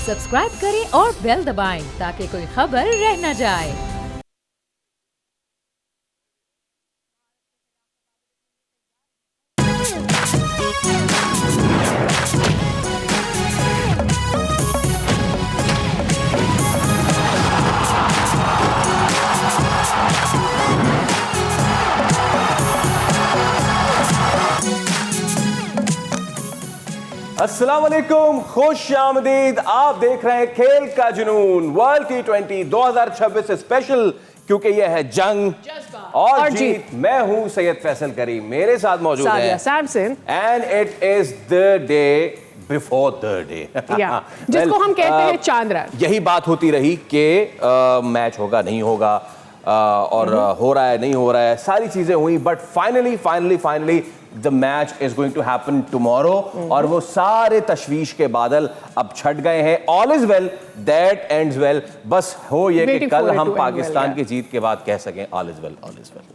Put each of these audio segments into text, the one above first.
Subscribe करें और bell दबाएं ताकि कोई खबर रह न जाए। अस्सलाम वालेकुम, खुश आमदीद। आप देख रहे हैं खेल का जुनून वर्ल्ड T20 2026 स्पेशल, क्योंकि यह है जंग और जीत। मैं हूं सैयद फैसल करीम, मेरे साथ मौजूद है Samson, and it is the day before the day जिसको हम कहते हैं चांद रात। यही बात होती रही कि मैच होगा नहीं होगा, और हो रहा है नहीं हो रहा है, सारी चीजें हुई, but finally the match is going to happen tomorrow. और वो सारे तशवीश के बादल अब छट गए हैं। All is well that ends well. बस हो ये कि कल हम पाकिस्तान की जीत के बाद कह सकें all is well.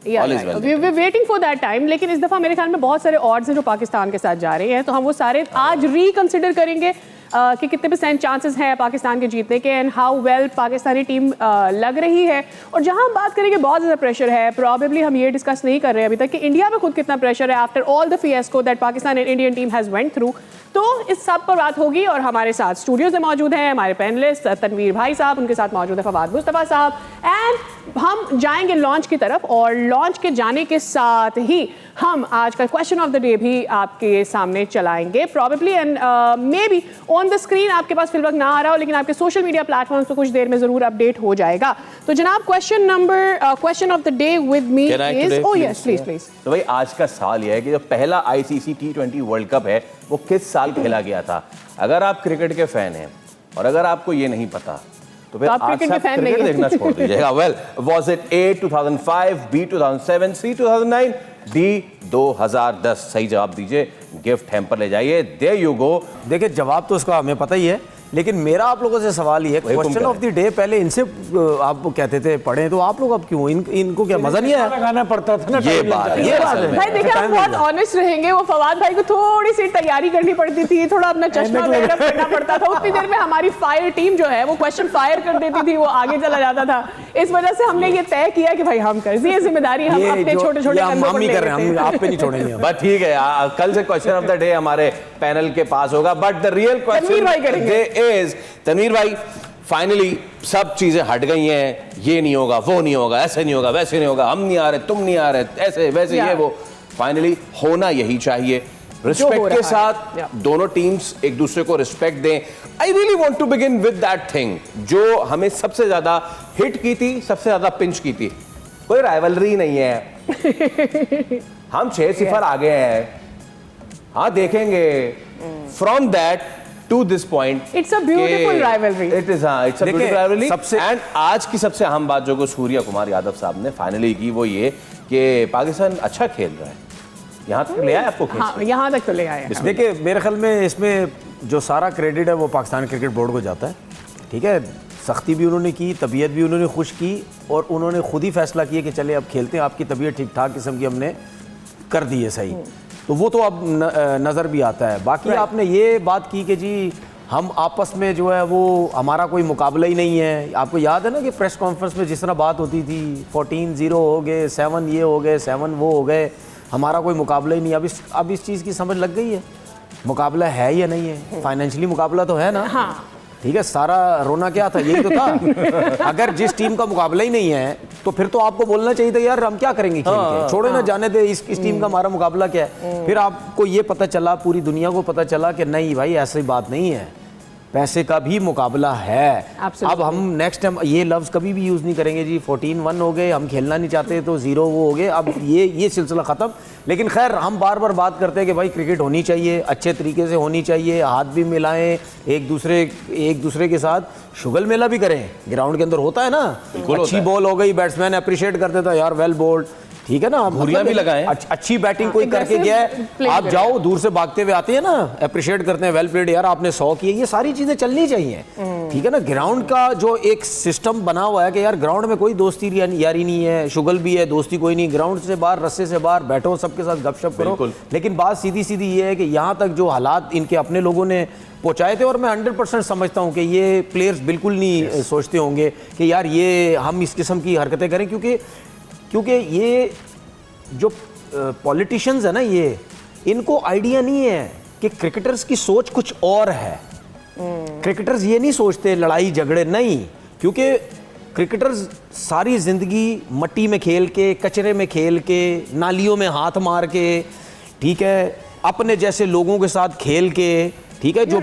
We are waiting for that time. लेकिन इस दफा मेरे ख्याल में बहुत सारे ऑड्स हैं जो पाकिस्तान के साथ जा रहे हैं, तो हम वो सारे आज रिकंसिडर करेंगे कि कितने % चांसेस हैं पाकिस्तान के जीतने के, and how well Pakistani team लग रही है। और जहां हम बात करेंगे बहुत ज़्यादा प्रेशर है, प्रॉबेबली हम ये डिस्कस नहीं कर रहे हैं अभी तक कि इंडिया में खुद कितना प्रेशर है after all the fiasco that Pakistan and Indian team has went through. तो इस सब पर बात होगी। और हमारे साथ स्टूडियो से मौजूद हैं हमारे पैनलिस्ट तनवीर भाई साहब, उनके साथ मौजूद है फवाद मुस्तफ़ा साहब, एंड हम जाएंगे लॉन्च की तरफ। और लॉन्च के जाने के साथ ही हम आज का क्वेश्चन ऑफ द डे भी आपके सामने चलाएंगे probably, and may be on the screen आपके पास फिल वक्त ना आ रहा हो, लेकिन आपके सोशल मीडिया प्लेटफॉर्म्स पर कुछ देर में जरूर अपडेट हो जाएगा। तो जनाब question of the day with me is, oh yes please. तो भाई आज का सवाल यह है कि जो पहला ICC T20 वर्ल्ड कप है वो किस साल खेला गया था? अगर आप क्रिकेट के फैन हैं और अगर आपको ये नहीं पता तो फिर आज से क्रिकेट देखना छोड़ दीजिएगा। Well, was it A 2005, B 2007, C 2009, D 2010? सही जवाब दीजिए, गिफ्ट हैम्पर ले जाइए। There you go. देखिए जवाब तो उसका हमें पता ही है, लेकिन मेरा आप लोगों से सवाल ये है, क्वेश्चन ऑफ द डे पहले इनसे आप कहते थे पढ़े, तो आप लोग अब क्यों इनको क्या मजा नहीं आया? गाना पड़ता था ना, ये बात है भाई। देखिए आप बहुत ऑनेस्ट रहेंगे, वो फवाद भाई को थोड़ी सी तैयारी करनी पड़ती थी, थोड़ा अपना चश्मा वगैरह करना पड़ता था। उतनी देर में हमारी फायर टीम जो है वो क्वेश्चन फायर कर देती थी, वो आगे चला जाता था। इस वजह से हमने ये तय किया कि भाई हम कर दिए जिम्मेदारी, हम अपने छोटे-छोटे हम नहीं कर रहे हैं, हम आप पे नहीं छोड़ेंगे। बट ठीक है, कल से क्वेश्चन ऑफ द डे हमारे पैनल के पास होगा, but the real question is Tanvir भाई, फाइनली सब चीजें हट गई हैं, ये नहीं होगा, वो नहीं होगा, ऐसे नहीं होगा, वैसे नहीं होगा, हम नहीं आ रहे, तुम नहीं आ रहे, ऐसे वैसे ये वो। फाइनली होना यही चाहिए, रिस्पेक्ट के साथ दोनों टीम्स एक दूसरे को रिस्पेक्ट दें। I really want to begin with that thing जो हमें सबसे ज्यादा हिट की थी, सबसे ज्यादा पिंच की थी। कोई राइवलरी नहीं है, हम 6-0 आगे हैं। हाँ देखेंगे from that to this point, it's a beautiful rivalry. It is, it's a beautiful rivalry. And आज की सबसे अहम बात जो सूर्या कुमार यादव साहब ने फाइनली की वो ये कि पाकिस्तान अच्छा खेल रहा है। यहाँ तक ले आए आपको? हाँ, यहाँ तक तो ले आए। देखिए मेरे ख्याल में इसमें जो सारा क्रेडिट है वो पाकिस्तान क्रिकेट बोर्ड को जाता है। ठीक है, सख्ती भी उन्होंने की, तबीयत भी उन्होंने खुश की, और उन्होंने खुद ही फैसला किया कि चले अब खेलते हैं, आपकी तबीयत ठीक ठाक किस्म की हमने कर दी है सही। तो वो तो अब नज़र भी आता है। बाकी आपने ये बात की कि जी हम आपस में जो है वो हमारा कोई मुकाबला ही नहीं है। आपको याद है ना कि प्रेस कॉन्फ्रेंस में जिस तरह बात होती थी, 14-0 हो गए, 7 ये हो गए, 7 वो हो गए, हमारा कोई मुकाबला ही नहीं। अब इस चीज़ की समझ लग गई है, मुकाबला है या नहीं है। फाइनेंशियली मुकाबला तो है ना। हाँ। ठीक है, सारा रोना क्या था, यही तो था। अगर जिस टीम का मुकाबला ही नहीं है तो फिर तो आपको बोलना चाहिए था यार हम क्या करेंगे खेल के, छोड़े ना जाने दे, इस टीम का हमारा मुकाबला क्या है। फिर आपको ये पता चला, पूरी दुनिया को पता चला कि नहीं भाई ऐसी बात नहीं है, पैसे का भी मुकाबला है। अब हम नेक्स्ट टाइम ये लफ्ज़ कभी भी यूज़ नहीं करेंगे जी 14-1 हो गए, हम खेलना नहीं चाहते तो 0 वो हो गए। अब ये सिलसिला ख़त्म। लेकिन खैर हम बार बार बात करते हैं कि भाई क्रिकेट होनी चाहिए, अच्छे तरीके से होनी चाहिए, हाथ भी मिलाएं, एक दूसरे के साथ शुगल मेला भी करें। ग्राउंड के अंदर होता है ना, अच्छी बॉल हो गई, बैट्समैन अप्रिशिएट कर देता है यार वेल बोल्ड, ठीक है ना, घुरियां भी लगाएं। अच्छी बैटिंग कोई करके गया है, आप जाओ दूर से भागते हुए आते हैं ना, अप्रिशिएट करते हैं, वेल प्लेड यार आपने 100 किए। ये सारी चीजें चलनी चाहिए। ठीक है ना। ग्राउंड का जो एक सिस्टम बना हुआ है कि यार ग्राउंड में कोई दोस्ती यारी नहीं है, शुगल भी है, दोस्ती कोई नहीं, ग्राउंड से बाहर रस्से से बाहर बैठो, सबके साथ गपशप करो। लेकिन बात सीधी सीधी ये है कि यहाँ तक जो हालात इनके अपने लोगों ने पहुँचाए थे, और मैं 100% समझता हूँ कि ये प्लेयर्स बिल्कुल नहीं सोचते होंगे कि यार ये हम इस किस्म की हरकतें करें, क्योंकि ये जो पॉलिटिशियंस है ना, ये इनको आइडिया नहीं है कि क्रिकेटर्स की सोच कुछ और है। क्रिकेटर्स ये नहीं सोचते लड़ाई झगड़े, नहीं, क्योंकि क्रिकेटर्स सारी जिंदगी मट्टी में खेल के, कचरे में खेल के, नालियों में हाथ मार के, ठीक है, अपने जैसे लोगों के साथ खेल के, ठीक है, जो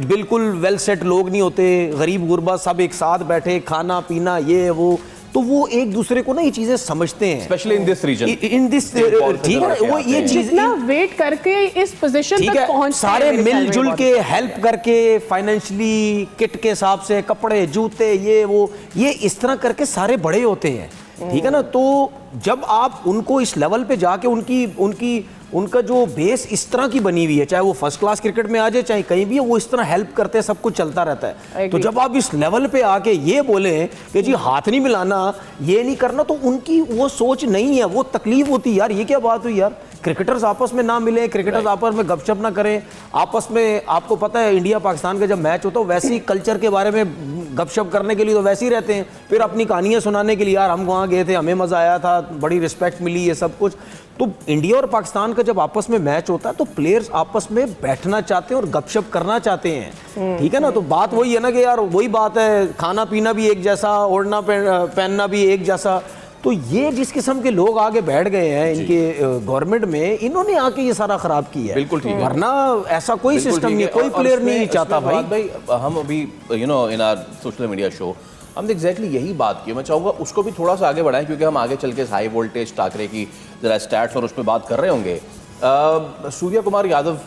बिल्कुल वेल सेट लोग नहीं होते, गरीब गुरबा सब एक साथ बैठे, खाना पीना ये वो, तो वो एक दूसरे को ना ये चीजें समझते हैं, specially in this region, in this, ठीक है, वो ये चीज जितना वेट करके इस पोजीशन तक पहुंच सारे मिलजुल के हेल्प करके, फाइनेंशियली, किट के हिसाब से, कपड़े जूते ये वो, ये इस तरह करके सारे बड़े होते हैं, ठीक है ना। तो जब आप उनको इस लेवल पे जाके उनका जो बेस इस तरह की बनी हुई है, चाहे वो फर्स्ट क्लास क्रिकेट में आ जाए चाहे कहीं भी है, वो इस तरह हेल्प करते हैं, सब कुछ चलता रहता है। तो जब आप इस लेवल पे आके ये बोले कि जी हाथ नहीं मिलाना, ये नहीं करना, तो उनकी वो सोच नहीं है, वो तकलीफ होती है यार, ये क्या बात हुई यार, क्रिकेटर्स आपस में ना मिले, क्रिकेटर्स आपस में गपशप ना करें, आपस में, आपको पता है इंडिया पाकिस्तान का जब मैच होता है वैसे ही कल्चर के बारे में गपशप करने के लिए तो वैसे ही रहते हैं, फिर अपनी कहानियां सुनाने के लिए, यार हम वहाँ गए थे, हमें मज़ा आया था, बड़ी रिस्पेक्ट मिली, ये सब कुछ। तो इंडिया और पाकिस्तान का जब आपस में मैच होता है तो प्लेयर्स आपस में बैठना चाहते हैं और गपशप करना चाहते हैं, ठीक है ना। तो बात वही है ना कि यार वही बात है, खाना पीना भी एक जैसा, ओढ़ना पहनना भी एक जैसा। तो ये जिस किस्म के लोग आगे बैठ गए हैं इनके गवर्नमेंट में, इन्होंने आके ये सारा खराब किया है। बिल्कुल ठीक है, वरना ऐसा कोई सिस्टम नहीं, कोई प्लेयर नहीं चाहता भाई। हम अभी in our social media show हमने एग्जैक्टली यही बात की। मैं चाहूँगा उसको भी थोड़ा सा आगे बढ़ाएं, क्योंकि हम आगे चल के हाई वोल्टेज टाकरे की जरा स्टैट्स और उस पर बात कर रहे होंगे। सूर्या कुमार यादव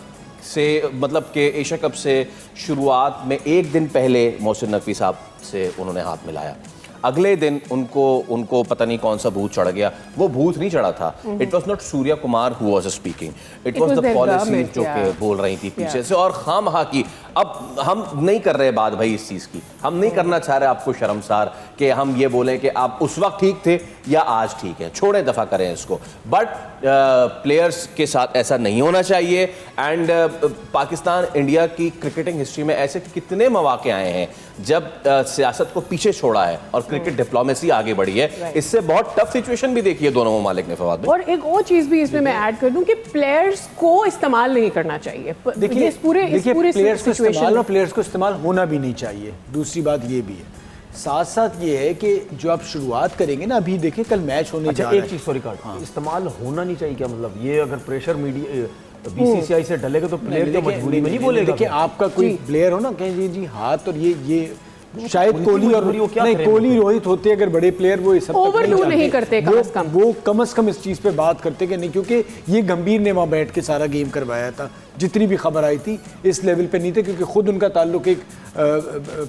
से, मतलब कि एशिया कप से शुरुआत में एक दिन पहले मोहसिन नकवी साहब से उन्होंने हाथ मिलाया, अगले दिन उनको पता नहीं कौन सा भूत चढ़ गया। वो भूत नहीं चढ़ा था, it was not Surya Kumar who was speaking, it was the policy जो के बोल रही थी पीछे से, और खामखा की। अब हम नहीं कर रहे बात भाई इस चीज़ की, हम नहीं करना चाह रहे आपको शर्मसार कि हम ये बोलें कि आप उस वक्त ठीक थे या आज ठीक है, छोड़ें, दफ़ा करें इसको। बट प्लेयर्स के साथ ऐसा नहीं होना चाहिए। एंड पाकिस्तान इंडिया की क्रिकेटिंग हिस्ट्री में ऐसे कितने मौके आए हैं जब सियासत को पीछे छोड़ा है और क्रिकेट डिप्लोमेसी आगे बढ़ी है। इससे बहुत टफ सिचुएशन भी देखी है दोनों ममालिक ने फवाद। और एक और चीज भी इसमें मैं ऐड कर दूं कि प्लेयर्स को इस्तेमाल नहीं करना चाहिए। देखिए इस पूरे प्लेयर्स को इस्तेमाल और प्लेयर्स को इस्तेमाल होना भी नहीं चाहिए। दूसरी बात ये भी है, साथ साथ ये है कि जो आप शुरुआत करेंगे ना, अभी देखिए कल मैच होने जा रहा है। एक चीज सॉरी कार्ड, इस्तेमाल होना नहीं चाहिए क्या मतलब? ये अगर प्रेशर मीडिया बीसीसीआई से डलेगा तो प्लेयर तो मजबूरी में नहीं बोलेगा। देखिए आपका कोई प्लेयर हो ना, कहें जी हाथ और ये शायद कोहली और नहीं, कोहली रोहित होते अगर बड़े प्लेयर, वो सब ओवरडू नहीं करते, वो कम से कम इस चीज़ पे बात करते कि नहीं, क्योंकि ये गंभीर ने वहाँ बैठ के सारा गेम करवाया था। जितनी भी खबर आई थी इस लेवल पे नहीं थे, क्योंकि खुद उनका ताल्लुक एक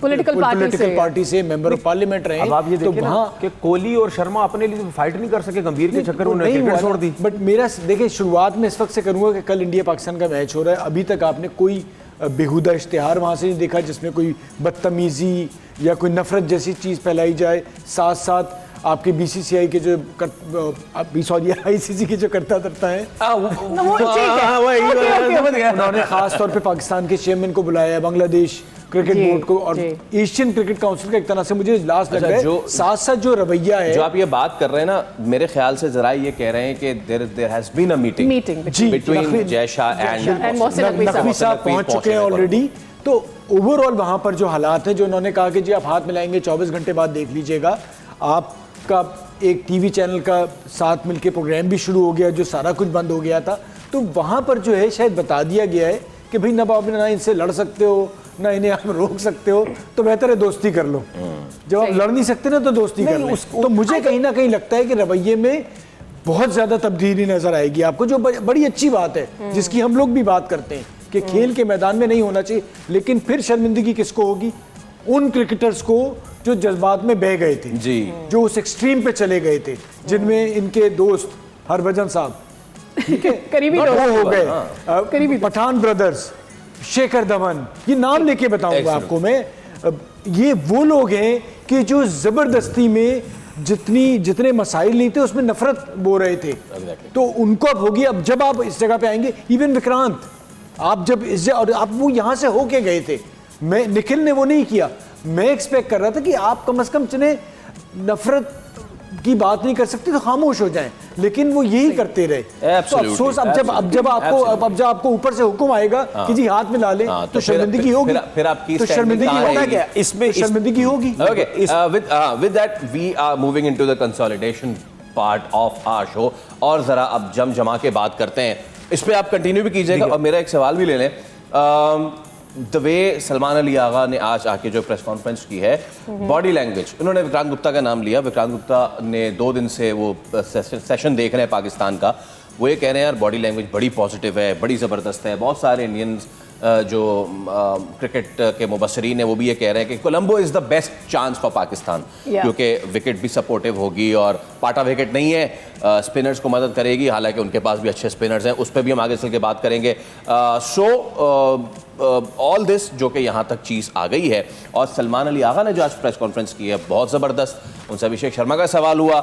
पॉलिटिकल पार्टी से मेंबर ऑफ पार्लियामेंट रहे। अब आप ये देखिए ना कि कोहली और शर्मा अपने लिए फाइट नहीं कर सके, गंभीर के चक्कर में क्रिकेट छोड़ दी। बट मेरा देखिए शुरुआत में इस वक्त से करूँगा कि कल इंडिया पाकिस्तान का मैच हो रहा है, अभी तक आपने कोई बेहुदा इश्तिहार वहाँ से नहीं देखा जिसमें कोई बदतमीज़ी या कोई नफरत जैसी चीज़ फैलाई जाए। साथ साथ आपके बीसीसीआई के जो आईसीसी के जो करता धरता है, उन्होंने खास तौर पे पाकिस्तान के चेयरमैन को बुलाया है, बांग्लादेश क्रिकेट बोर्ड को और एशियन क्रिकेट काउंसिल का एक तरह से मुझे इजलास लग रहा है। साथ साथ जो रवैया है, जो आप ये बात कर रहे हैं ना, मेरे ख्याल से जरा ये कह रहे हैं कि there has been a meeting between Jay Shah and Naqvi साहब पहुंच चुके हैं ऑलरेडी। तो ओवरऑल वहां पर जो हालात हैं, जो उन्होंने कहा कि जी आप हाथ मिलाएंगे 24 घंटे बाद देख लीजिएगा, आपका एक टीवी चैनल का साथ मिलके प्रोग्राम भी शुरू हो गया, जो सारा कुछ बंद हो गया था। तो वहां पर जो है शायद बता दिया गया है कि भाई ना आप ना इनसे लड़ सकते हो, ना इन्हें आप रोक सकते हो, तो बेहतर है दोस्ती कर लो। जब आप लड़ नहीं सकते ना तो दोस्ती कर लो। तो मुझे कहीं ना कहीं लगता है कि रवैये में बहुत ज्यादा तब्दीली नजर आएगी आपको, जो बड़ी अच्छी बात है, जिसकी हम लोग भी बात करते हैं कि खेल के मैदान में नहीं होना चाहिए। लेकिन फिर शर्मिंदगी किसको होगी? उन क्रिकेटर्स को जो जज्बात में बह गए थे जी, जो उस एक्सट्रीम पे चले गए थे, जिनमें इनके दोस्त हरभजन साहब, ठीक है, करीबी हो गए, पठान ब्रदर्स, शेखर धवन, ये नाम लेके बताऊंगा आपको मैं, ये वो लोग हैं कि जो ज़बरदस्ती में जितने मसाइल नहीं थे उसमें नफरत बो रहे थे। तो उनको अब होगी। अब जब आप इस जगह पे आएंगे, इवन विक्रांत, आप जब इस जगह, और आप वो यहाँ से होके गए थे, मैं निखिल ने वो नहीं किया। मैं एक्सपेक्ट कर रहा था कि आप कम से कम चने नफरत की बात नहीं कर सकते तो खामोश हो जाएं, लेकिन वो यही करते रहे। तो अफसोस अब जब आपको ऊपर से हुक्म आएगा कि जी हाथ में ला लें, तो शर्मिंदगी होगी। फिर आपकी तो शर्मिंदगी होता क्या इसमें, शर्मिंदगी होगी। Okay, with that we are moving into the consolidation part of our show, और जरा अब जमा के बात करते हैं। इस पे आप कंटिन्यू भी कीजिएगा और मेरा एक सवाल भी ले लें। द वे सलमान अली आगा ने आज आके जो प्रेस कॉन्फ्रेंस की है, बॉडी लैंग्वेज, उन्होंने विक्रांत गुप्ता का नाम लिया। विक्रांत गुप्ता ने 2 दिन से वो सेशन देख रहे हैं पाकिस्तान का। वो ये कह रहे हैं यार बॉडी लैंग्वेज बड़ी पॉजिटिव है, बड़ी ज़बरदस्त है। बहुत सारे इंडियंस जो क्रिकेट के मुबसरीन हैं वो भी ये कह रहे हैं कि Colombo is the best chance for Pakistan, क्योंकि विकेट भी सपोर्टिव होगी और पाटा विकेट नहीं है, स्पिनर्स को मदद करेगी। हालांकि उनके पास भी अच्छे स्पिनर्स हैं, उस पर भी हम आगे चल के बात करेंगे। ऑल दिस जो कि यहाँ तक चीज़ आ गई है, और सलमान अली आगा ने जो आज प्रेस कॉन्फ्रेंस की है बहुत ज़बरदस्त। उनसे अभिषेक शर्मा का सवाल हुआ,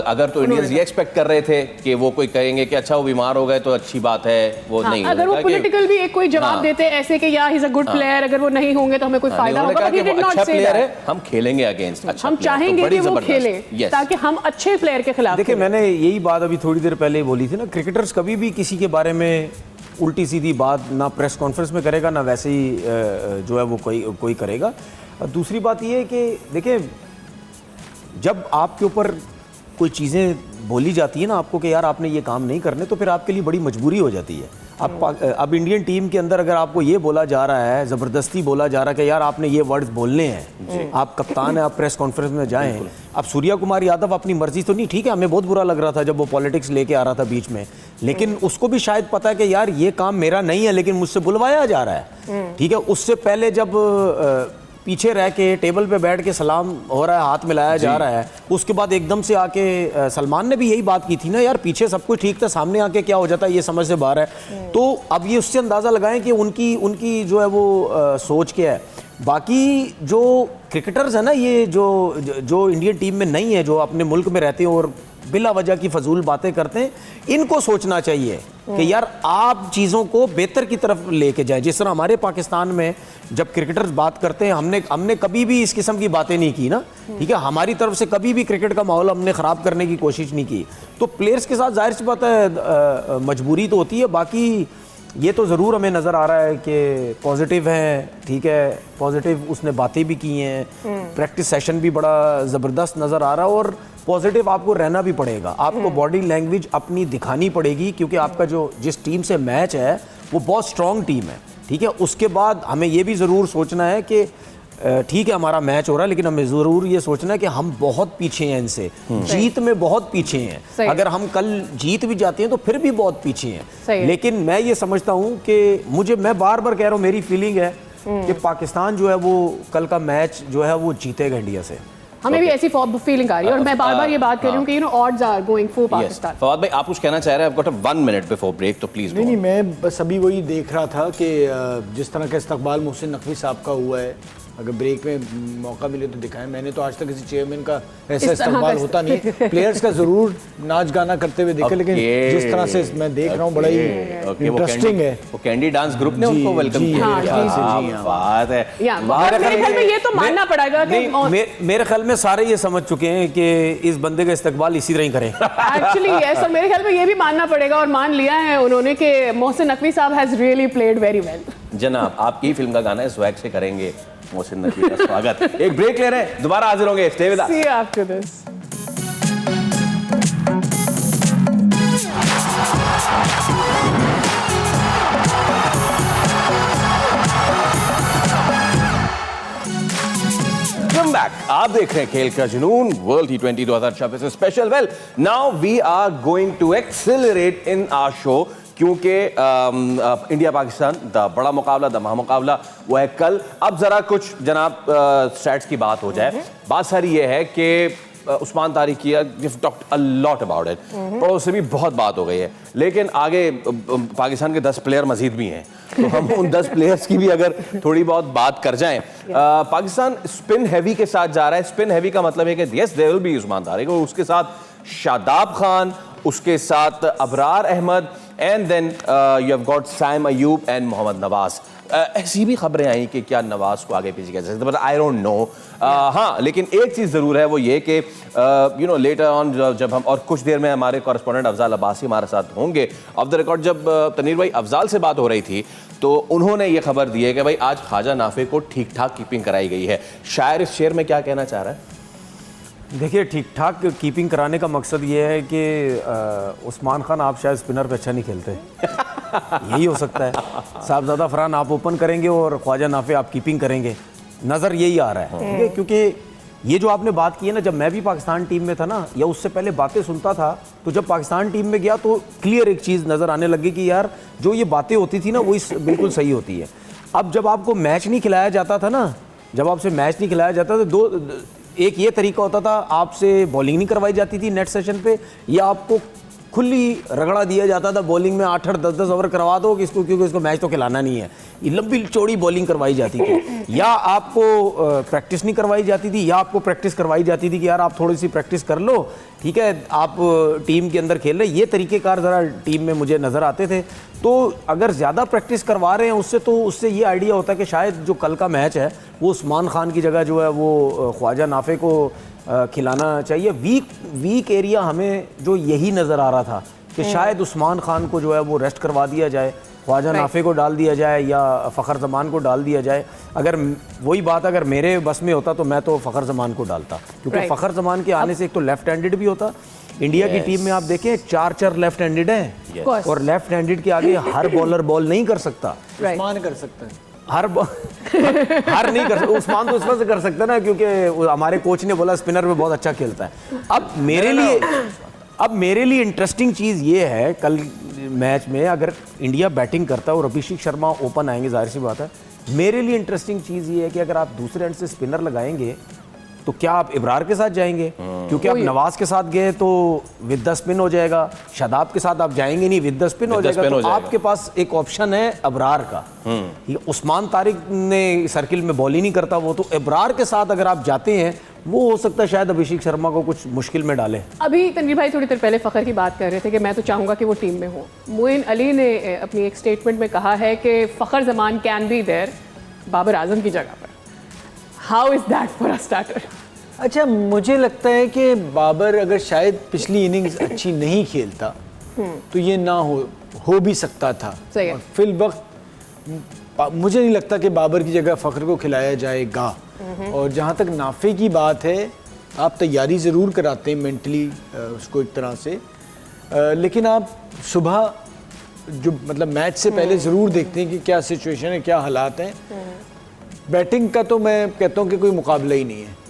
अगर तो इंडियंस ये एक्सपेक्ट कर रहे थे कि वो कोई कहेंगे कि अच्छा वो बीमार हो गए तो अच्छी बात है, वो नहीं। अगर वो पॉलिटिकल भी एक कोई जवाब देते ऐसे कि या he is a good player, अगर वो नहीं होंगे तो हमें कोई फायदा होगा, but he did not say that. हम खेलेंगे अगेंस्ट, हम चाहेंगे कि वो खेले ताकि हम अच्छे प्लेयर के खिलाफ। देखिए, मैंने यही बात अभी थोड़ी देर पहले बोली थी ना, क्रिकेटर्स कभी भी किसी के बारे में उल्टी सीधी बात ना प्रेस कॉन्फ्रेंस में करेगा, ना वैसे ही जो है वो कोई करेगा। दूसरी बात ये है कि देखिए, जब आपके ऊपर कोई चीज़ें बोली जाती है ना आपको कि यार आपने ये काम नहीं करने, तो फिर आपके लिए बड़ी मजबूरी हो जाती है। अब इंडियन टीम के अंदर अगर आपको ये बोला जा रहा है, ज़बरदस्ती बोला जा रहा है कि यार आपने ये वर्ड्स बोलने हैं, आप कप्तान हैं, आप प्रेस कॉन्फ्रेंस में जाएं। अब सूर्या कुमार यादव अपनी मर्जी तो नहीं, ठीक है, हमें बहुत बुरा लग रहा था जब वो पॉलिटिक्स लेके आ रहा था बीच में, लेकिन उसको भी शायद पता है कि यार ये काम मेरा नहीं है, लेकिन मुझसे बुलवाया जा रहा है। ठीक है, उससे पहले जब पीछे रह के टेबल पे बैठ के सलाम हो रहा है, हाथ मिलाया जा रहा है, उसके बाद एकदम से आके सलमान ने भी यही बात की थी ना, यार पीछे सब कुछ ठीक था, सामने आके क्या हो जाता है ये समझ से बाहर है। तो अब ये उससे अंदाज़ा लगाएं कि उनकी जो है वो सोच क्या है। बाकी जो क्रिकेटर्स हैं ना, ये जो इंडियन टीम में नहीं है, जो अपने मुल्क में रहते हैं और बिला वजह की फजूल बातें करते हैं, इनको सोचना चाहिए कि यार आप चीज़ों को बेहतर की तरफ लेके जाएं। जिस तरह हमारे पाकिस्तान में जब क्रिकेटर्स बात करते हैं, हमने कभी भी इस किस्म की बातें नहीं की ना, ठीक है, हमारी तरफ से कभी भी क्रिकेट का माहौल हमने ख़राब करने की कोशिश नहीं की। तो प्लेयर्स के साथ जाहिर सी बात है मजबूरी तो होती है। बाकी ये तो ज़रूर हमें नज़र आ रहा है कि पॉजिटिव हैं, ठीक है, पॉजिटिव उसने बातें भी की हैं, प्रैक्टिस सेशन भी बड़ा ज़बरदस्त नज़र आ रहा है, और पॉजिटिव आपको रहना भी पड़ेगा, आपको बॉडी लैंग्वेज अपनी दिखानी पड़ेगी, क्योंकि आपका जिस टीम से मैच है वो बहुत स्ट्रॉन्ग टीम है। ठीक है, उसके बाद हमें ये भी ज़रूर सोचना है कि ठीक है हमारा मैच हो रहा है, लेकिन हमें ज़रूर ये सोचना है कि हम बहुत पीछे हैं इनसे, जीत में बहुत पीछे हैं। अगर हम कल जीत भी जाते हैं तो फिर भी बहुत पीछे हैं। लेकिन मैं ये समझता हूँ कि मैं बार बार कह रहा हूँ, मेरी फीलिंग है कि पाकिस्तान जो है वो कल का मैच जो है वो जीतेगा इंडिया से। हमें भी ऐसी फीलिंग आ रही है, और मैं बार बार ये बात कर रही हूँ कि odds are going for Pakistan. Fawad भाई, आप कुछ कहना चाह रहे हैं? I've got 1 minute before break, तो प्लीज। नहीं, मैं बस अभी वही देख रहा था कि जिस तरह का इस्तकबाल मोहसिन नकवी साहब का हुआ है, अगर ब्रेक में मौका मिले तो दिखाएं। मैंने तो आज तक किसी चेयरमैन का ऐसा इस्तकबाल होता नहीं, प्लेयर्स का जरूर नाच गाना करते हुए देखा, लेकिन जिस तरह से मैं देख रहा हूँ बड़ा ही इंटरेस्टिंग है। वो कैंडी डांस ग्रुप ने उनको वेलकम किया। बात है, मेरे ख्याल में ये तो मानना पड़ेगा कि मेरे ख्याल में सारे ये समझ चुके हैं कि इस बंदे का इस्तकबाल इसी तरह ही करें। एक्चुअली यस, और मेरे ख्याल में ये भी मानना पड़ेगा और मान लिया है उन्होंने कि मोहसिन नकवी साहब has really played very well. जनाब, आपकी फिल्म का गाना इस स्वैग से करेंगे मोहसिन नकवी का स्वागत। एक ब्रेक ले रहे हैं, दोबारा हाजिर होंगे। Stay with us. See you after this. आप देख रहे हैं खेल का जुनून, world T20 2026 special. Well, now we are going to accelerate in our show, क्योंकि इंडिया पाकिस्तान द बड़ा मुकाबला, द महामुकाबला वो है कल। अब जरा कुछ जनाब स्टैट्स की बात हो जाए। बात सारी ये है कि उस्मान तारिक की, we've talked a lot about it, पड़ोस से भी बहुत बात हो गई है, लेकिन आगे पाकिस्तान के 10 प्लेयर मजीद भी हैं, तो हम उन 10 प्लेयर्स की भी अगर थोड़ी बहुत बात कर जाएं। पाकिस्तान स्पिन हैवी के साथ जा रहा है। स्पिन हैवी का मतलब है कि yes there will be Usman Tariq, और उसके साथ शादाब खान, उसके साथ Abrar Ahmed, and then you have got Saim Ayub and Mohammad Nawaz. ऐसी भी खबरें आई कि क्या नवाज को आगे पीछे कह सकते, बट आई डोंट नो। हाँ, लेकिन एक चीज़ ज़रूर है, वो ये कि यू नो लेटर ऑन जब हम, और कुछ देर में हमारे कॉरेस्पॉन्डेंट अफजाल अब्बासी हमारे साथ होंगे ऑफ द रिकॉर्ड, जब तनीर भाई अफजाल से बात हो रही थी तो उन्होंने ये खबर दी है कि भाई आज ख्वाजा नाफे को ठीक ठाक कीपिंग कराई गई है। शायर इस शेर में क्या कहना चाह रहा है? देखिए, ठीक ठाक कीपिंग कराने का मकसद ये है कि उस्मान खान आप शायद स्पिनर पे अच्छा नहीं खेलते, यही हो सकता है। साहबजादा फरहान आप ओपन करेंगे और ख्वाजा नाफे आप कीपिंग करेंगे, नज़र यही आ रहा है, ठीक है? क्योंकि ये जो आपने बात की है ना, जब मैं भी पाकिस्तान टीम में था ना, या उससे पहले बातें सुनता था, तो जब पाकिस्तान टीम में गया तो क्लियर एक चीज़ नज़र आने लगी कि यार जो ये बातें होती थी ना वो बिल्कुल सही होती है। अब जब आपको मैच नहीं खिलाया जाता था ना, जब आपसे मैच नहीं खिलाया जाता तो एक ये तरीका होता था, आपसे बॉलिंग नहीं करवाई जाती थी नेट सेशन पे, या आपको खुली रगड़ा दिया जाता था बॉलिंग में 8-8 10-10 ओवर करवा दो कि इसको, क्योंकि इसको मैच तो खिलाना नहीं है, ये लंबी चौड़ी बॉलिंग करवाई जाती थी, या आपको प्रैक्टिस नहीं करवाई जाती थी, या आपको प्रैक्टिस करवाई जाती थी कि यार आप थोड़ी सी प्रैक्टिस कर लो, ठीक है, आप टीम के अंदर खेल रहे। ये तरीक़ेकार ज़रा टीम में मुझे नज़र आते थे। तो अगर ज़्यादा प्रैक्टिस करवा रहे हैं उससे ये आइडिया होता है कि शायद जो कल का मैच है वो उस्मान खान की जगह जो है वो ख्वाजा नाफे को खिलाना चाहिए। वीक एरिया हमें जो यही नज़र आ रहा था कि शायद उस्मान खान को जो है वो रेस्ट करवा दिया जाए, ख्वाजा नाफे को डाल दिया जाए या फ़खर ज़मान को डाल दिया जाए। अगर वही बात अगर मेरे बस में होता तो मैं तो फ़खर ज़मान को डालता, क्योंकि फ़खर ज़मान के आने से एक तो लेफ्ट हैंडेड भी होता। इंडिया की टीम में आप देखें 4 लेफ्ट हैंडेड हैं, और लेफ्ट हैंडेड के आगे हर बॉलर बॉल नहीं कर सकता, उस्मान कर सकता है। हर नहीं कर सकता। उस्मान तो उसमें से कर सकता है ना, क्योंकि हमारे कोच ने बोला स्पिनर में बहुत अच्छा खेलता है। अब मेरे लिए इंटरेस्टिंग चीज़ ये है, कल मैच में अगर इंडिया बैटिंग करता है और अभिषेक शर्मा ओपन आएंगे, जाहिर सी बात है, मेरे लिए इंटरेस्टिंग चीज़ ये है कि अगर आप दूसरे एंड से स्पिनर लगाएंगे तो क्या आप इब्रार के साथ जाएंगे? क्योंकि आप नवाज के साथ गए तो विद द स्पिन हो जाएगा, शादाब के साथ आप जाएंगे नहीं, विद द स्पिन हो जाएगा। तो आपके पास एक ऑप्शन है अबरार का। उस्मान तारिक ने सर्किल में बॉल ही नहीं करता वो, तो इब्रार के साथ अगर आप जाते हैं वो हो सकता है शायद अभिषेक शर्मा को कुछ मुश्किल में डाले। अभी तनवीर भाई थोड़ी देर पहले फ़खर की बात कर रहे थे कि मैं तो चाहूँगा कि वो टीम में हो। मोइन अली ने अपनी एक स्टेटमेंट में कहा है कि फ़खर ज़मान can be there Babar Azam की जगह पर। How is that for a starter? अच्छा, मुझे लगता है कि बाबर अगर शायद पिछली इनिंग्स अच्छी नहीं खेलता तो ये ना हो भी सकता था। सही है। और फिल वक्त मुझे नहीं लगता कि बाबर की जगह फ़खर को खिलाया जाएगा। और जहाँ तक नाफे की बात है, आप तैयारी ज़रूर कराते हैं मेंटली उसको एक तरह से, लेकिन आप सुबह जो मतलब मैच से पहले ज़रूर देखते हैं कि क्या सिचुएशन है, क्या हालात हैं। बैटिंग का तो मैं कहता हूँ कि कोई मुकाबला ही नहीं है।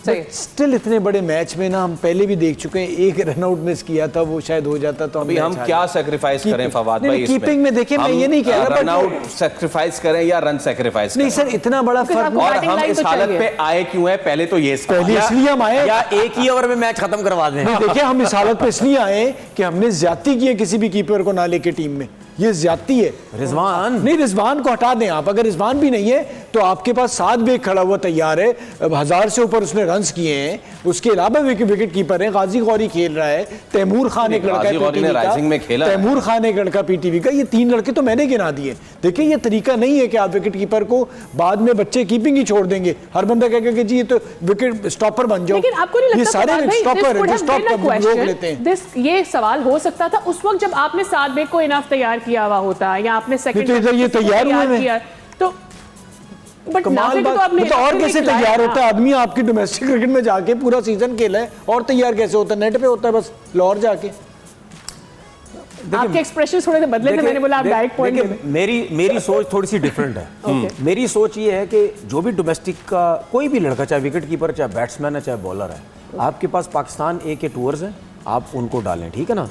स्टिल इतने बड़े मैच में ना हम पहले भी देख चुके हैं, एक रनआउट मिस किया था, वो शायद हो जाता तो अभी हम क्या सैक्रिफाइस करें फवाद भाई? कीपिंग में देखिए, मैं ये नहीं कह रहा रनआउट सैक्रिफाइस करें या रन सैक्रिफाइस नहीं सर, इतना बड़ा फर्क। और हम इस हालत पे आए क्यों है? पहले तो ये इसलिए हम आए या एक ही ओवर में मैच खत्म करवा दें। देखिए, हम इस हालत पे इसलिए आए कि हमने ज्यादती की है किसी भी कीपर को ना लेके टीम में, ये ज्यादती है। रिजवान नहीं, रिजवान को हटा दें आप। अगर रिजवान भी नहीं है तो आपके पास 7 बेग खड़ा हुआ तैयार है, 1000 से ऊपर उसने रन्स किए हैं। उसके अलावा विकेट कीपर है, गाजी गौरी खेल रहा है, तैमूर खान एक लड़का है तैमूर खान एक लड़का पीटीवी का। ये 3 लड़के तो मैंने गिना दिए। देखिए, ये तरीका नहीं है कि आप विकेट कीपर को बाद में बच्चे कीपिंग ही छोड़ देंगे। हर बंदा कहेगा कि जी ये तो विकेट स्टॉपर बन जाओ। लेकिन आपको नहीं लगता ये सारे स्टॉपर रोक लेते हैं? ये सवाल हो सकता था उस वक्त जब आपने 7 बेग को इनफ तैयार किया हुआ होता, या आपने सेकंड ये तैयार हुए तो बट कमाल बात, तो मतलब और कैसे तैयार होता है आदमी? आपकी डोमेस्टिक क्रिकेट में जाके पूरा सीजन खेला है, और तैयार कैसे होता है? नेट पे होता है बस लाहौर जाके। आपके एक्सप्रेशन थोड़े से बदले थे, मैंने बोला आप डायरेक्ट पॉइंट। मेरी सोच थोड़ी सी डिफरेंट है। मेरी सोच ये है कि जो भी डोमेस्टिक का कोई भी लड़का, चाहे विकेट कीपर, चाहे बैट्समैन है, चाहे बॉलर है, आपके पास पाकिस्तान ए के टूर्स हैं, आप उनको डालें, ठीक है ना?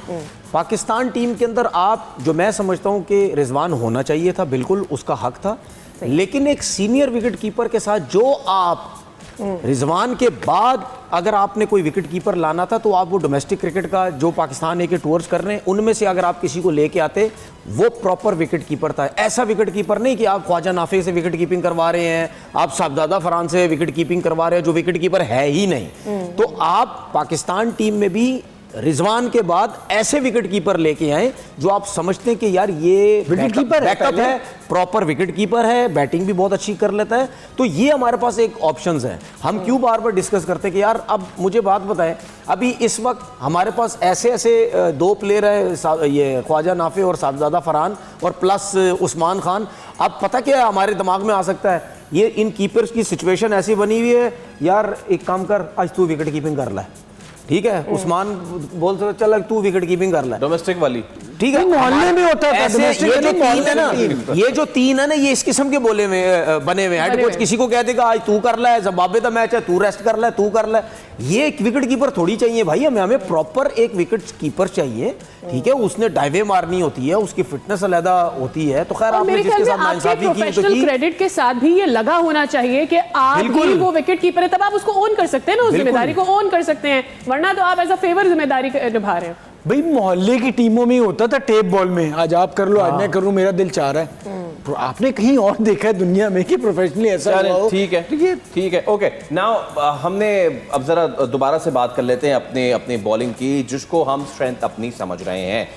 पाकिस्तान टीम के अंदर आप, जो मैं समझता हूं कि रिजवान होना चाहिए था, बिल्कुल उसका हक था, लेकिन एक सीनियर विकेट कीपर के साथ जो आप रिजवान के बाद अगर आपने कोई विकेट कीपर लाना था तो आप वो डोमेस्टिक क्रिकेट का जो पाकिस्तान एक टूर्स कर रहे हैं उनमें से अगर आप किसी को लेके आते वो प्रॉपर विकेट कीपर था। ऐसा विकेट कीपर नहीं कि आप ख्वाजा नाफे से विकेट कीपिंग करवा रहे हैं, आप साहबजादा फरहान से विकेट कीपिंग करवा रहे हैं जो विकेट कीपर है ही नहीं। तो आप पाकिस्तान टीम में भी रिजवान के बाद ऐसे विकेट कीपर लेके आए जो आप समझते हैं कि यार ये विकेट कीपर बैकअप है, प्रॉपर विकेट कीपर है, बैटिंग भी बहुत अच्छी कर लेता है। तो ये हमारे पास एक ऑप्शंस है। हम क्यों बार बार डिस्कस करते हैं कि यार अब मुझे बात बताएं, अभी इस वक्त हमारे पास ऐसे ऐसे दो प्लेयर है, ये ख्वाजा नाफे और साहबजादा फरहान और प्लस उस्मान खान। अब पता क्या है हमारे दिमाग में आ सकता है, ये इन कीपर्स की सिचुएशन ऐसी बनी हुई है, यार एक काम कर आज तू विकेट कीपिंग कर ला, ठीक है। उस्मान बोल सकते चल तू विकेट कीपिंग कर ले, डोमेस्टिक वाली, ठीक है। मोहल्ले में होता था ऐसे ये जो तीन है ना, ये जो तीन है ना, ये इस किस्म के बोले में बने हुए। हेड कोच किसी को कह देगा आज तू कर ले, जिम्बाब्वे का मैच है तू रेस्ट कर ले, तू कर ले। ये एक विकेट कीपर थोड़ी चाहिए भाई, हमें प्रॉपर एक विकेट कीपर चाहिए, ठीक है। उसने डाइवे मारनी होती है, उसकी फिटनेस अलग होती है। तो खैर आपने जिसके साथ नाइंसाफी की तो की, क्रेडिट के साथ भी ये लगा होना चाहिए कि आप भी वो विकेट कीपर है, तब आप उसको ओन कर सकते हैं ना, उस जिम्मेदारी को ओन कर सकते हैं, वरना तो आप एज अ फेवर जिम्मेदारी निभा रहे हैं। भाई मोहल्ले की टीमों में ही होता था टेप बॉल में, आज आप कर लो आज मैं करूं, मेरा दिल चाह रहा है। तो आपने कहीं और देखा है दुनिया में कि प्रोफेशनली ऐसा हुआ हो? ठीक है ओके। नाउ हमने अब जरा दोबारा से बात कर लेते हैं अपने बॉलिंग की, जिसको हम स्ट्रेंथ अपनी समझ रहे हैं।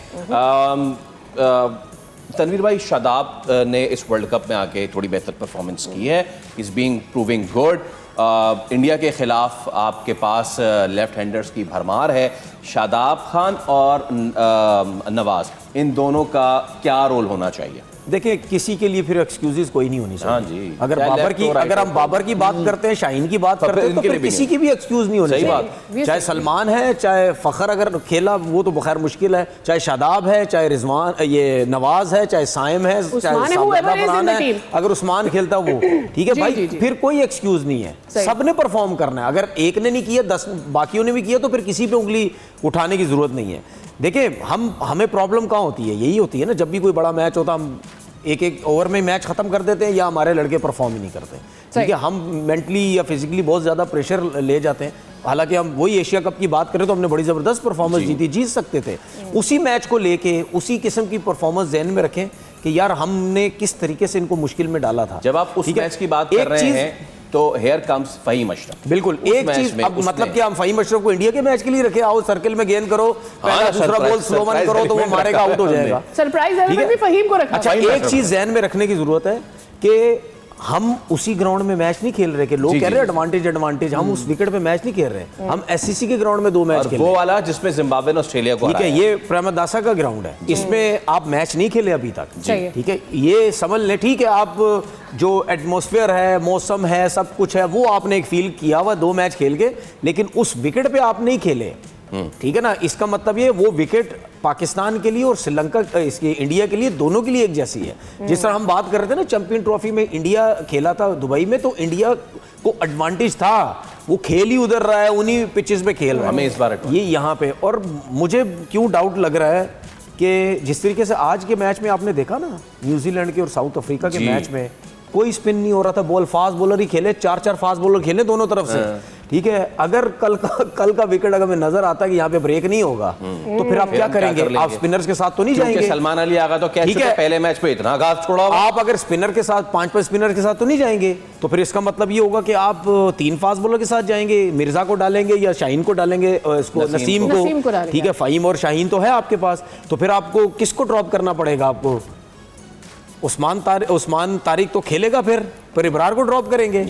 तनवीर भाई, शादाब ने इस वर्ल्ड कप में आके थोड़ी बेहतर परफॉर्मेंस की है, is being proving good. India के खिलाफ आपके पास लेफ्ट हैंडर्स की भरमार है। शादाब खान और नवाज, इन दोनों का क्या रोल होना चाहिए? देखिए किसी के लिए फिर एक्सक्यूजेस कोई नहीं होनी चाहिए। हाँ जी। अगर हम बाबर की बात करते हैं, शाहीन की बात करते हैं, तो फिर किसी की भी एक्सक्यूज नहीं होनी चाहिए। चाहे सलमान है, चाहे फखर अगर खेला वो तो बखैर मुश्किल है, चाहे शादाब है, चाहे रिजवान ये नवाज है, चाहे साइम है, चाहे साहबजादा फरहान है, अगर उस्मान खेलता वो, ठीक है भाई, फिर कोई एक्सक्यूज नहीं है। सबने परफॉर्म करना है। अगर एक ने नहीं किया 10 बाकियों ने भी किया तो फिर किसी पे उंगली उठाने की जरूरत नहीं है। देखिए हमें प्रॉब्लम कहाँ होती है, यही होती है ना, जब भी कोई बड़ा मैच होता हम एक ओवर में मैच खत्म कर देते हैं या हमारे लड़के परफॉर्म ही नहीं करते, ठीक है। हम मेंटली या फिजिकली बहुत ज़्यादा प्रेशर ले जाते हैं। हालांकि हम वही एशिया कप की बात करें तो हमने बड़ी ज़बरदस्त परफॉर्मेंस जीत सकते थे। उसी मैच को लेके उसी किस्म की परफॉर्मेंस ध्यान में रखें कि यार हमने किस तरीके से इनको मुश्किल में डाला था। जब आप उस मैच की बात कर रहे हैं तो हेयर कम्स फ़हीम अशरफ। बिल्कुल एक चीज, अब मतलब कि हम फ़हीम अशरफ को इंडिया के मैच के लिए रखे, आओ सर्कल में गेंद करो, पहला दूसरा बॉल स्लो वन करो तो वो मारेगा, आउट हो जाएगा। सरप्राइज एलिमेंट भी फ़हीम को रखा। अच्छा एक चीज ध्यान में रखने की जरूरत है कि हम उसी ग्राउंड में मैच नहीं खेल रहे कि लोग कह रहे हैं एडवांटेज, हम उस विकेट पे मैच नहीं खेल रहे, हम एससीसी के ग्राउंड में 2 मैच खेल रहे हैं। वो वाला जिसमें जिम्बाब्वे ने ऑस्ट्रेलिया को ठीक है, ये प्रेमदासा का ग्राउंड है, इसमें आप मैच नहीं खेले अभी तक, ठीक है। ये समझ लें, ठीक है, आप जो एटमॉस्फेयर है, मौसम है, सब कुछ है, वो आपने एक फील किया हुआ 2 मैच खेल के, लेकिन उस विकेट पे आप नहीं खेले, ठीक है ना। इसका मतलब ये वो विकेट पाकिस्तान के लिए और श्रीलंका इसके इंडिया के लिए दोनों के लिए एक जैसी है। जिस तरह हम बात कर रहे थे ना, चैंपियन ट्रॉफी में इंडिया खेला था दुबई में, तो इंडिया को एडवांटेज था, वो खेल ही उधर रहा है, उन्हीं पिचेस पे खेल रहा है। हमें इस बार ये यहाँ पे, और मुझे क्यों डाउट लग रहा है कि जिस तरीके से आज के मैच में आपने देखा ना, न्यूजीलैंड के और साउथ अफ्रीका के मैच में कोई स्पिन नहीं हो रहा था, बॉल फास्ट बॉलर ही खेले, 4 फास्ट बॉलर खेले दोनों तरफ से, ठीक है। अगर कल का विकेट अगर हमें नजर आता है कि यहाँ पे ब्रेक नहीं होगा तो फिर आप क्या करेंगे? आप स्पिनर्स के साथ तो नहीं जाएंगे। सलमान अली आगा तो ठीक है, पहले मैच पे इतना घास छोड़ा, आप अगर स्पिनर के साथ 5 स्पिनर के साथ तो नहीं जाएंगे, तो फिर इसका मतलब ये होगा कि आप 3 फास्ट बॉलर के साथ जाएंगे, मिर्जा को डालेंगे या शाहीन को डालेंगे, इसको नसीम को, ठीक है। फ़हीम और शाहीन तो है आपके पास, तो फिर आपको किसको ड्रॉप करना पड़ेगा? आपको उस्मान तारिक तो खेलेगा, फिर इब्रार को ड्रॉप करेंगे,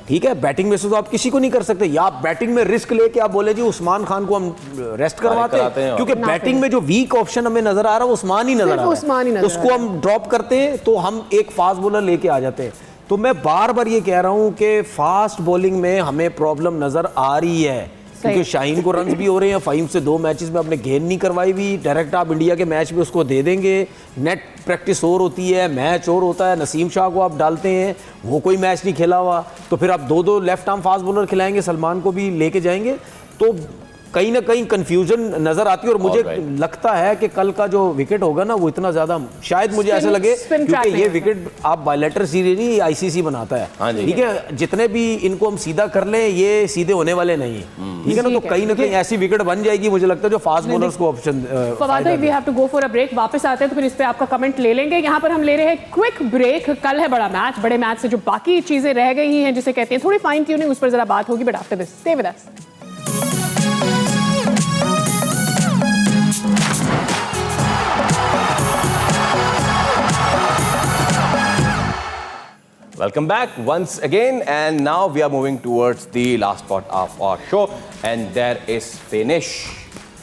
ठीक है। बैटिंग में से तो आप किसी को नहीं कर सकते, या आप बैटिंग में रिस्क लेके आप बोले जी उस्मान खान को हम रेस्ट करवाते हैं, क्योंकि बैटिंग में जो वीक ऑप्शन हमें नजर आ रहा है उस्मान ही नजर आ रहा है, उसको हम ड्रॉप करते हैं तो हम एक फास्ट बॉलर लेके आ जाते हैं। तो मैं बार बार ये कह रहा हूं कि फास्ट बॉलिंग में हमें प्रॉब्लम नजर आ रही है, क्योंकि शाहीन को रन्स भी हो रहे हैं, फ़हीम से 2 मैचेस में आपने गेंद नहीं करवाई हुई, डायरेक्ट आप इंडिया के मैच में उसको दे देंगे, नेट प्रैक्टिस और होती है, मैच और होता है, नसीम शाह को आप डालते हैं, वो कोई मैच नहीं खेला हुआ, तो फिर आप 2 लेफ्ट आर्म फास्ट बॉलर खिलाएंगे, सलमान को भी लेके जाएंगे, तो कहीं ना कहीं कंफ्यूजन नजर आती है और मुझे Alright. लगता है कि कल का जो विकेट होगा ना वो इतना ज्यादा शायद मुझे ऐसा लगे spin track क्योंकि नहीं ये होगा। विकेट आप बायलेटर सीरीज नहीं आईसीसी बनाता हाँ है, जी। ठीक है, जितने भी इनको हम सीधा कर लें ये सीधे होने वाले नहीं है, ठीक है ना, तो कहीं ना कहीं ऐसी विकेट बन जाएगी मुझे लगता है जो फास्ट बॉलर्स को ऑप्शन फवाद भाई, we have to go for a break, वापस आते हैं तो फिर इस पे आपका कमेंट ले लेंगे। यहाँ पर हम ले रहे हैं क्विक ब्रेक। कल है बड़ा मैच, बड़े मैच से जो बाकी चीजें रह गई हैं जिसे कहते हैं थोड़ी फाइन ट्यूनिंग, उस पर जरा बात होगी, but after this stay with us. Welcome back once again, and now we are moving towards the last part of our show, and there is finish.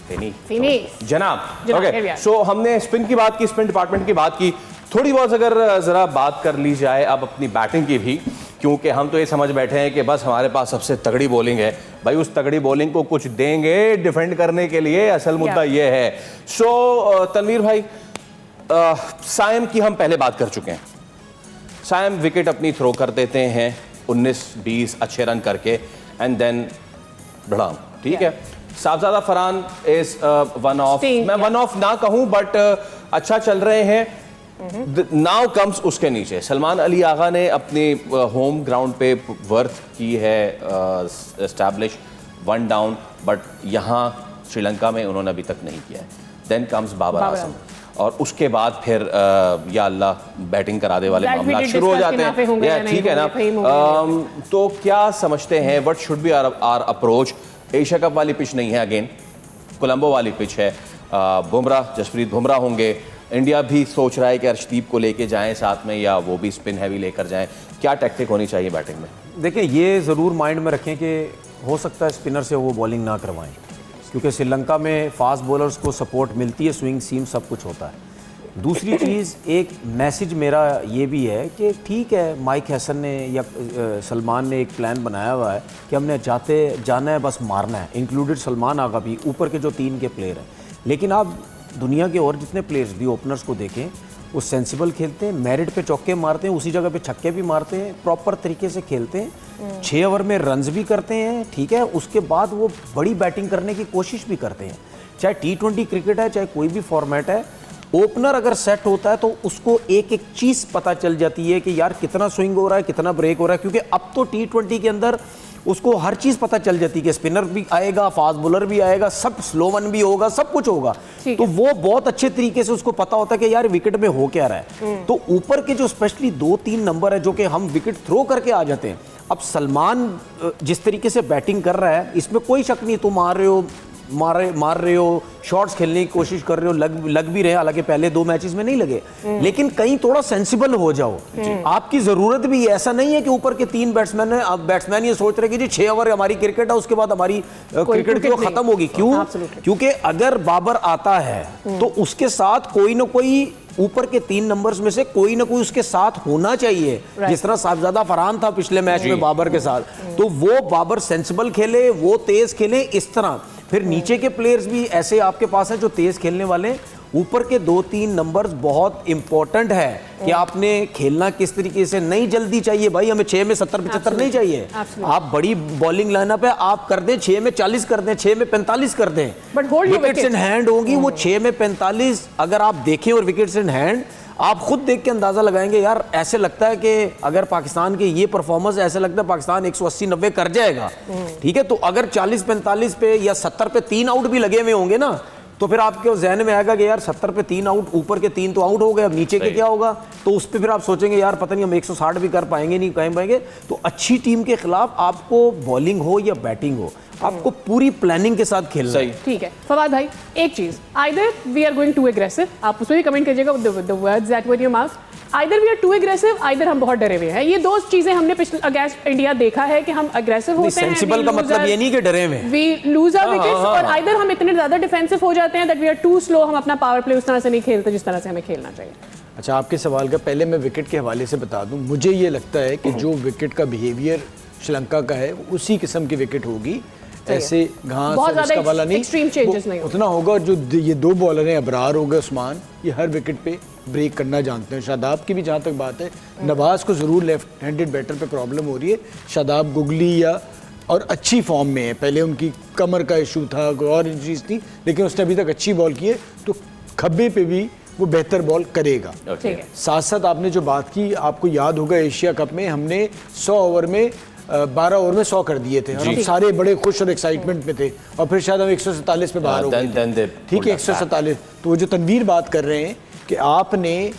Finish. जनाब, here we ओके, are. सो हमने spin की बात की, spin department की बात की, थोड़ी बहुत अगर जरा बात कर ली जाए अब अपनी बैटिंग की भी, क्योंकि हम तो ये समझ बैठे हैं कि बस हमारे पास सबसे तगड़ी बॉलिंग है। भाई उस तगड़ी बॉलिंग को कुछ देंगे डिफेंड करने के लिए, असल मुद्दा ये है। सो तनवीर भाई, साइम की हम पहले बात कर चुके हैं। साइम विकेट अपनी थ्रो कर देते हैं 19-20 अच्छे रन करके, एंड देन बढ़ाम, ठीक है। साहबजादा फरहान इज वन ऑफ, मैं वन ऑफ ना कहूं बट अच्छा चल रहे हैं। नाउ कम्स उसके नीचे सलमान अली आगा ने अपनी होम ग्राउंड पे वर्थ की है एस्टैब्लिश, 1 डाउन, बट यहाँ श्रीलंका में उन्होंने अभी तक नहीं किया है। देन कम्स बाबर आजम, और उसके बाद फिर या अल्लाह बैटिंग कराने वाले मामला शुरू हो जाते हैं, या ठीक है ना। तो क्या समझते हैं, what should be our approach? Asia cup वाली पिच नहीं है, अगेन कोलंबो वाली पिच है, बुमराह, जसप्रीत बुमराह होंगे, इंडिया भी सोच रहा है कि अर्शदीप को लेके जाएं साथ में, या वो भी स्पिन हैवी लेकर जाएं, क्या टैक्टिक होनी चाहिए बैटिंग में? देखिए ये ज़रूर माइंड में रखें कि हो सकता है स्पिनर से वो बॉलिंग ना करवाएं, क्योंकि श्रीलंका में फास्ट बॉलर्स को सपोर्ट मिलती है, स्विंग सीम सब कुछ होता है। दूसरी चीज़, एक मैसेज मेरा ये भी है कि ठीक है माइक हैसन ने या सलमान ने एक प्लान बनाया हुआ है कि हमने जाना है बस मारना है, इंक्लूडेड सलमान आगा भी, ऊपर के जो 3 के प्लेयर हैं। लेकिन आप दुनिया के और जितने प्लेयर्स भी ओपनर्स को देखें, वो सेंसिबल खेलते हैं, मेरिट पे चौके मारते हैं, उसी जगह पे छक्के भी मारते हैं, प्रॉपर तरीके से खेलते हैं, 6 ओवर में रन्स भी करते हैं, ठीक है। उसके बाद वो बड़ी बैटिंग करने की कोशिश भी करते हैं, चाहे T20 क्रिकेट है, चाहे कोई भी फॉर्मेट है। ओपनर अगर सेट होता है तो उसको एक एक चीज़ पता चल जाती है कि यार कितना स्विंग हो रहा है, कितना ब्रेक हो रहा है, क्योंकि अब तो T20 के अंदर उसको हर चीज़ पता चल जाती है कि स्पिनर भी आएगा, फास्ट बॉलर भी आएगा, सब स्लो वन भी होगा, सब कुछ होगा, तो वो बहुत अच्छे तरीके से उसको पता होता है कि यार विकेट में हो क्या रहा है। तो ऊपर के जो स्पेशली 2-3 नंबर है जो कि हम विकेट थ्रो करके आ जाते हैं। अब सलमान जिस तरीके से बैटिंग कर रहा है इसमें कोई शक नहीं, तुम मार रहे हो, शॉट्स खेलने की कोशिश कर रहे हो, लग भी रहे, हालांकि पहले 2 मैचेस में नहीं लगे, लेकिन कहीं थोड़ा सेंसिबल हो जाओ, आपकी जरूरत भी है। ऐसा नहीं है कि ऊपर के 3 बैट्समैन है, अब बैट्समैन ये सोच रहे कि जी 6 ओवर हमारी क्रिकेट है, उसके बाद हमारी क्रिकेट की खत्म होगी। क्यों? क्योंकि अगर बाबर आता है तो उसके साथ कोई ना कोई ऊपर के 3 नंबर्स में से कोई ना कोई उसके साथ होना चाहिए, जिस तरह साहबजादा फरहान था पिछले मैच में बाबर के साथ, तो वो बाबर सेंसिबल खेले, वो तेज खेले, इस तरह फिर नीचे के प्लेयर्स भी ऐसे आपके पास हैं जो तेज खेलने वाले। ऊपर के 2-3 नंबर्स बहुत इंपॉर्टेंट है कि आपने खेलना किस तरीके से, नहीं जल्दी चाहिए भाई, हमें 6 में 70-75 नहीं चाहिए। आप बड़ी बॉलिंग लाइनअप है, आप कर दें 6 में 40 कर दें, 6 में 45 कर दें, but hold wickets in hand होंगी वो 6 में 45 अगर आप देखें, और विकेट्स इन हैंड आप खुद देख के अंदाजा लगाएंगे। यार ऐसे लगता है कि अगर पाकिस्तान के ये परफॉर्मेंस, ऐसे लगता है पाकिस्तान 180-90 कर जाएगा, ठीक है। तो अगर 40-45 पे या 70 पे 3 आउट भी लगे हुए होंगे ना, तो फिर आपके जहन में आएगा कि यार 70 पे 3 आउट, ऊपर के 3 तो आउट हो गए, अब नीचे के क्या होगा, तो उस पर फिर आप सोचेंगे यार पता नहीं हम 160 भी कर पाएंगे नहीं, कहीं पाएंगे। तो अच्छी टीम के खिलाफ आपको बॉलिंग हो या बैटिंग हो, आपको पूरी प्लानिंग के साथ खेलना है। ठीक है फवाद भाई, एक चीज, either we are going to aggressive, आप उसमें भी कमेंट कीजिएगा the words that were in your mouth, either we are too aggressive, either हम बहुत डरे हुए हैं। ये 2 चीजें हमने पिछले अगेंस्ट इंडिया देखा है कि हम अग्रेसिव होते हैं, सेंसिबल का मतलब ये नहीं कि डरे हुए, वी लूज आवर विकेट्स, और आइदर हम इतने ज्यादा डिफेंसिव हो जाते हैं that we are too slow, हम अपना पावर प्ले उस तरह से नहीं खेलते जिस तरह से हमें खेलना चाहिए। अच्छा, आपके सवाल का पहले मैं विकेट के हवाले से बता दूं, मुझे ये लगता है कि जो विकेट का बिहेवियर श्रीलंका का है उसी किस्म की विकेट होगी, ऐसे घास और उसका वाला नहीं, एक्सट्रीम चेंजेस नहीं उतना होगा। और जो ये 2 बॉलर हैं, अबरार हो गए, उस्मान, ये हर विकेट पे ब्रेक करना जानते हैं। शादाब की भी जहाँ तक बात है, नवाज को ज़रूर लेफ्ट हैंडेड बैटर पे प्रॉब्लम हो रही है, शादाब गुगली या और अच्छी फॉर्म में है। पहले उनकी कमर का इशू था, कोई और चीज़ थी, लेकिन उसने अभी तक अच्छी बॉल की है, तो खब्बे पे भी वो बेहतर बॉल करेगा। ठीक है। साथ साथ आपने जो बात की, आपको याद होगा एशिया कप में हमने 100 ओवर में 12 ओवर में 100 कर दिए थे और हम सारे बड़े खुश और एक्साइटमेंट में थे, और फिर शायद हम 147 पे बाहर हो गए। ठीक है, 147। तो वो जो तनवीर बात कर रहे हैं कि आपने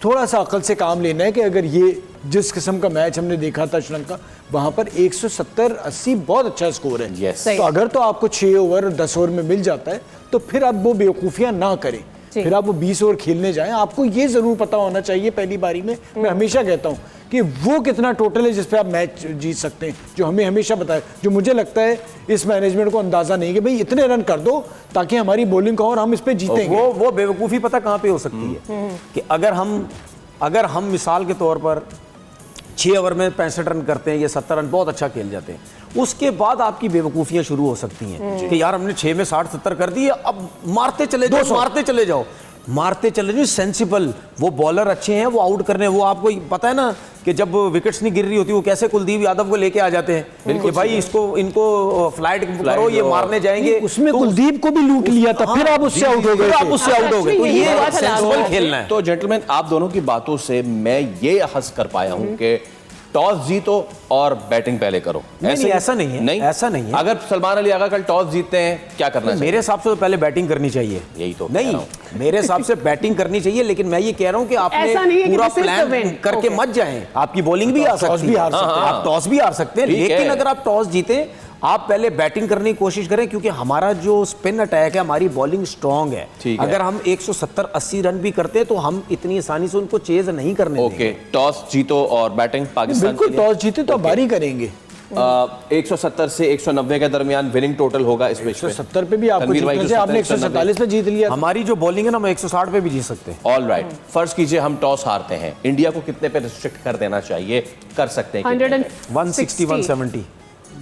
थोड़ा सा अकल से काम लेना है कि अगर ये जिस किस्म का मैच हमने देखा था श्रीलंका, वहां पर 170-80 बहुत अच्छा स्कोर है। Yes. तो अगर तो आपको 6 ओवर 10 ओवर में मिल जाता है तो फिर आप वो बेवकूफ़ियाँ ना करें, फिर आप वो 20 ओवर खेलने जाएं। आपको ये ज़रूर पता होना चाहिए पहली बारी में, मैं हमेशा कहता हूँ कि वो कितना टोटल है जिस पे आप मैच जीत सकते हैं, जो हमें हमेशा बताए, जो मुझे लगता है इस मैनेजमेंट को अंदाज़ा नहीं कि भाई इतने रन कर दो ताकि हमारी बॉलिंग का और हम इस पे जीतेंगे। वो बेवकूफ़ी पता कहाँ पे हो सकती है कि अगर हम मिसाल के तौर पर 6 ओवर में 65 रन करते हैं या 70 रन, बहुत अच्छा खेल जाते हैं, उसके बाद आपकी बेवकूफ़ियाँ शुरू हो सकती हैं कि यार हमने 6 में 60-70 कर दिए, अब मारते चले जाओ, मारते चले जाओ। सेंसिबल, वो बॉलर अच्छे हैं, वो आउट करने, वो आपको पता है ना कि जब विकेट्स नहीं गिर रही होती वो कैसे कुलदीप यादव को लेके आ जाते हैं कि भाई इनको फ्लाइट करो, ये मारने जाएंगे। उसमें कुलदीप को भी लूट लिया था, फिर आप उससे आउट हो गए। तो ये सेंसिबल खेलना है। तो जेंटलमैन, आप दोनों की बातों से मैं ये अखज़ कर पाया हूं कि टॉस जीतो और बैटिंग पहले करो। ऐसा नहीं है, ऐसा नहीं है। अगर सलमान अली आगा कल टॉस जीतते हैं, क्या करना चाहिए? मेरे हिसाब से तो पहले बैटिंग करनी चाहिए। यही तो नहीं, मेरे हिसाब से बैटिंग करनी चाहिए, लेकिन मैं ये कह रहा हूं कि आपने पूरा प्लान करके मत जाएं। आपकी बॉलिंग भी आ सकती है, आप टॉस भी हार सकते हैं, लेकिन अगर आप टॉस जीते, आप पहले बैटिंग करने की कोशिश करें, क्योंकि हमारा जो स्पिन अटैक है, हमारी बॉलिंग स्ट्रांग है। अगर हम 170-80 रन भी करते हैं तो हम इतनी आसानी से उनको चेज नहीं करने देंगे। ओके, टॉस जीतो और बैटिंग पाकिस्तान। बिल्कुल, टॉस जीते तो बारी करेंगे। 170 से 190 के दरमियान विनिंग टोटल होगा इस मैच में। 170 पे भी आपको जीतने से, आपने 147 पे जीत लिया। हमारी जो बॉलिंग है ना, हम 160 पे भी जीत सकते हैं। ऑल राइट, फर्ज कीजिए हम टॉस हारते हैं, इंडिया को कितने पे रिस्ट्रिक्ट कर देना चाहिए, कर सकते हैं? 160-170।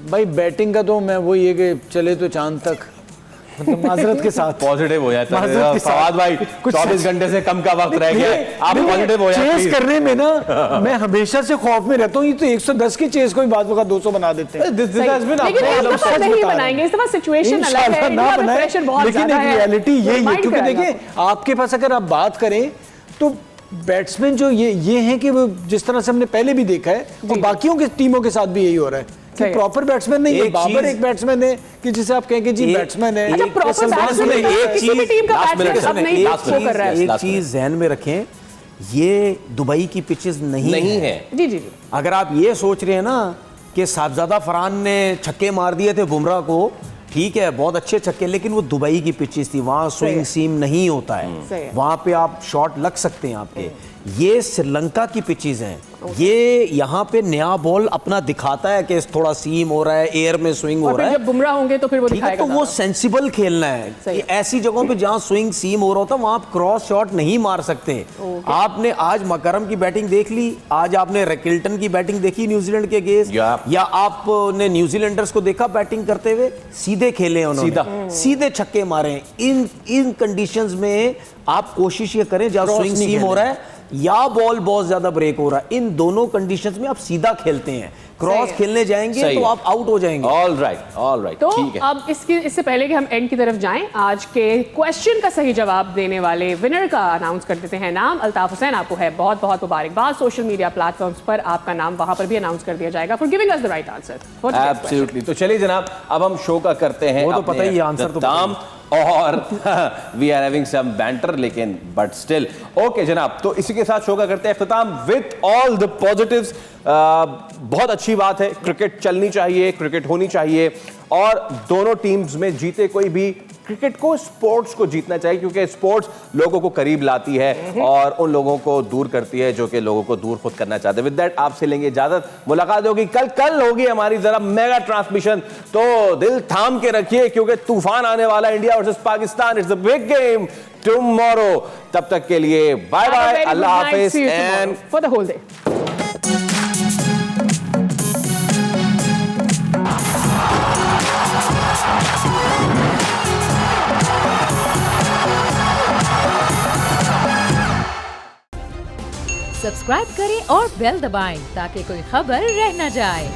भाई बैटिंग का तो मैं वो ये कि चले तो चांद तक, मतलब माजरत के साथ पॉजिटिव हो जाता है फवाद भाई। 24 घंटे से कम का वक्त रह गया, आप पॉजिटिव हो जाए। चेस करने में ना मैं हमेशा से खौफ में रहता हूँ, ये तो 110 की चेस को भी बाद वक्त 200 बना देते हैं। लेकिन इस दफा नहीं बनाएंगे, इस दफा सिचुएशन अलग है, ना बनाए, लेकिन एक रियलिटी यही है, क्योंकि देखिए आपके पास अगर आप बात करें तो बैट्समैन जो ये हैं कि वो जिस तरह से हमने पहले भी देखा है, और बाकियों की टीमों के साथ भी यही हो रहा है कि प्रॉपर बैट्समैन नहीं है। बाबर एक बैट्समैन है कि जिसे आप कहेंगे जी बैट्समैन है। अच्छा, प्रॉपर बैट्समैन एक चीज टीम का बैट्समैन अब नहीं शो कर रहा है। एक चीज ध्यान में रखें, ये दुबई की पिचेस नहीं है। जी। अगर आप ये सोच रहे हैं ना कि साहबजादा फरहान ने छक्के मार दिए थे बुमराह को, ठीक है, बहुत अच्छे छक्के, लेकिन वो दुबई की पिचेस थी, वहाँ स्विंग सीम नहीं होता है, वहाँ पे आप शॉट लग सकते हैं आपके। ये श्रीलंका की पिचेस हैं, ये यहाँ पे नया बॉल अपना दिखाता है कि थोड़ा सीम हो रहा है, एयर में स्विंग हो रहा है। जब बुमराह होंगे तो फिर वो दिखाएगा। तो वो सेंसिबल खेलना है। ऐसी जगहों पे जहाँ स्विंग सीम हो रहा होता है वहाँ आप क्रॉस शॉट नहीं मार सकते। आपने आज मकरम की बैटिंग देख ली, आज आपने रैकिल्टन की बैटिंग देखी न्यूजीलैंड के अगेंस्ट, या आपने न्यूजीलैंडर्स को देखा बैटिंग करते हुए, सीधे खेले उन्होंने, सीधे छक्के मारे। इन कंडीशंस में आप कोशिश ये करें जहाँ स्विंग सीम हो रहा है या बॉल बहुत ज्यादा ब्रेक हो रहा है, इन दोनों कंडीशंस में आप सीधा खेलते हैं। क्रॉस खेलने जाएंगे तो आप आउट हो जाएंगे। All right. तो अब इससे पहले कि हम एंड की तरफ जाएं, आज के क्वेश्चन का सही जवाब देने वाले विनर का अनाउंस कर देते हैं नाम। अल्ताफ हुसैन, आपको है बहुत बहुत मुबारकबाद। सोशल मीडिया प्लेटफॉर्म्स पर आपका नाम वहां पर भी अनाउंस कर दिया जाएगा for giving us the right answer. Absolutely. तो चलिए जनाब, अब हम शो का करते हैं, वो तो पता ही आंसर तो और we are having some banter, लेकिन बट स्टिल ओके जनाब। तो इसी के साथ शो का करते हैं इख्तिताम विद ऑल द पॉजिटिव्स। बहुत अच्छी बात है, क्रिकेट चलनी चाहिए, क्रिकेट होनी चाहिए, और दोनों टीम्स में जीते कोई भी, क्रिकेट को, स्पोर्ट्स को जीतना चाहिए, क्योंकि स्पोर्ट्स लोगों को करीब लाती है और उन लोगों को दूर करती है जो कि लोगों को दूर खुद करना चाहते हैं। विद दैट आपसे लेंगे इजाजत, मुलाकात होगी कल होगी हमारी जरा मेगा ट्रांसमिशन, तो दिल थाम के रखिए क्योंकि तूफान आने वाला है। India versus Pakistan, it's the big game tomorrow. तब तक के लिए बाय बाय, अल्लाह हाफिज and for the whole day. Subscribe करें और बेल दबाएं ताकि कोई खबर रह न जाए।